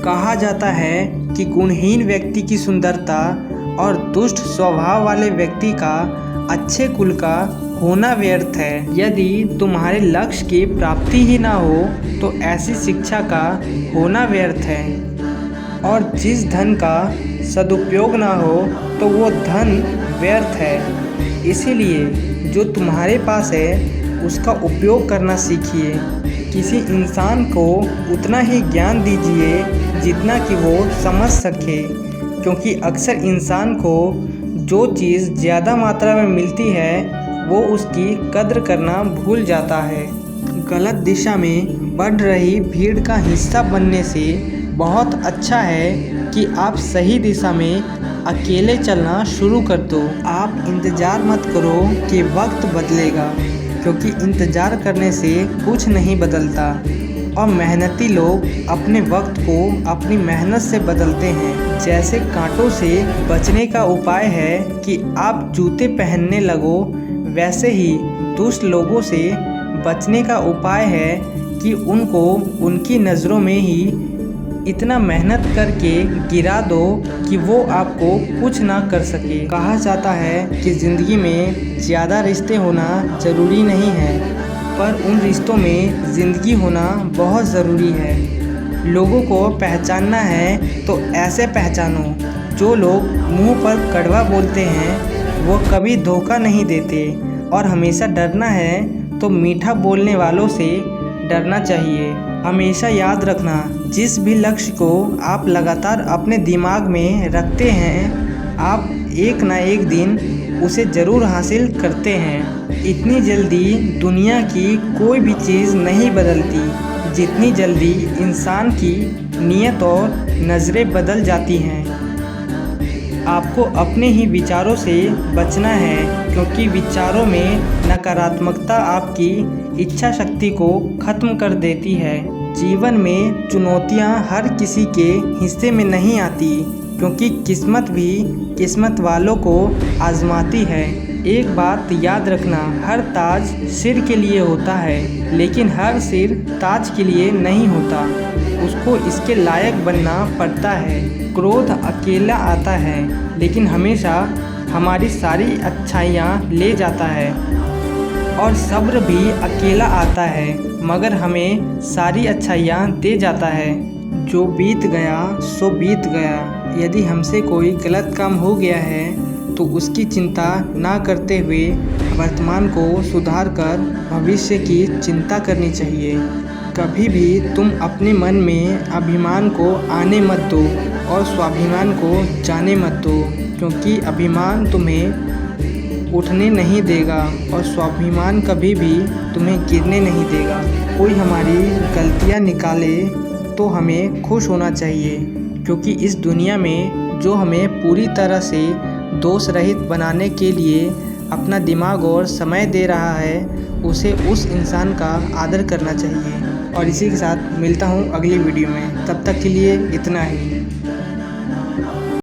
कहा जाता है कि गुणहीन व्यक्ति की सुंदरता और दुष्ट स्वभाव वाले व्यक्ति का अच्छे कुल का होना व्यर्थ है। यदि तुम्हारे लक्ष्य की प्राप्ति ही ना हो तो ऐसी शिक्षा का होना व्यर्थ है। और जिस धन का सदुपयोग ना हो तो वो धन व्यर्थ है। इसीलिए जो तुम्हारे पास है उसका उपयोग करना सीखिए। किसी इंसान को उतना ही ज्ञान दीजिए जितना कि वो समझ सके, क्योंकि अक्सर इंसान को जो चीज़ ज़्यादा मात्रा में मिलती है वो उसकी कद्र करना भूल जाता है। गलत दिशा में बढ़ रही भीड़ का हिस्सा बनने से बहुत अच्छा है कि आप सही दिशा में अकेले चलना शुरू कर दो। आप इंतज़ार मत करो कि वक्त बदलेगा, क्योंकि इंतज़ार करने से कुछ नहीं बदलता और मेहनती लोग अपने वक्त को अपनी मेहनत से बदलते हैं। जैसे कांटों से बचने का उपाय है कि आप जूते पहनने लगो, वैसे ही दुष्ट लोगों से बचने का उपाय है कि उनको उनकी नज़रों में ही इतना मेहनत करके गिरा दो कि वो आपको कुछ ना कर सके। कहा जाता है कि ज़िंदगी में ज़्यादा रिश्ते होना ज़रूरी नहीं है, पर उन रिश्तों में ज़िंदगी होना बहुत ज़रूरी है। लोगों को पहचानना है तो ऐसे पहचानो। जो लोग मुंह पर कड़वा बोलते हैं वो कभी धोखा नहीं देते, और हमेशा डरना है तो मीठा बोलने वालों से डरना चाहिए। हमेशा याद रखना, जिस भी लक्ष्य को आप लगातार अपने दिमाग में रखते हैं आप एक ना एक दिन उसे ज़रूर हासिल करते हैं। इतनी जल्दी दुनिया की कोई भी चीज़ नहीं बदलती जितनी जल्दी इंसान की नीयत और नज़रें बदल जाती हैं। आपको अपने ही विचारों से बचना है, क्योंकि विचारों में नकारात्मकता आपकी इच्छा शक्ति को ख़त्म कर देती है। जीवन में चुनौतियां हर किसी के हिस्से में नहीं आती, क्योंकि किस्मत भी किस्मत वालों को आजमाती है। एक बात याद रखना, हर ताज सिर के लिए होता है, लेकिन हर सिर ताज के लिए नहीं होता। उसको इसके लायक बनना पड़ता है। क्रोध अकेला आता है, लेकिन हमेशा हमारी सारी अच्छाइयाँ ले जाता है। और सब्र भी अकेला आता है, मगर हमें सारी अच्छाइयाँ दे जाता है। जो बीत गया सो बीत गया। यदि हमसे कोई गलत काम हो गया है तो उसकी चिंता ना करते हुए वर्तमान को सुधार कर भविष्य की चिंता करनी चाहिए। कभी भी तुम अपने मन में अभिमान को आने मत दो और स्वाभिमान को जाने मत दो, क्योंकि अभिमान तुम्हें उठने नहीं देगा और स्वाभिमान कभी भी तुम्हें गिरने नहीं देगा। कोई हमारी गलतियां निकाले तो हमें खुश होना चाहिए, क्योंकि इस दुनिया में जो हमें पूरी तरह से दोष रहित बनाने के लिए अपना दिमाग और समय दे रहा है उसे उस इंसान का आदर करना चाहिए। और इसी के साथ मिलता हूँ अगली वीडियो में, तब तक के लिए इतना ही।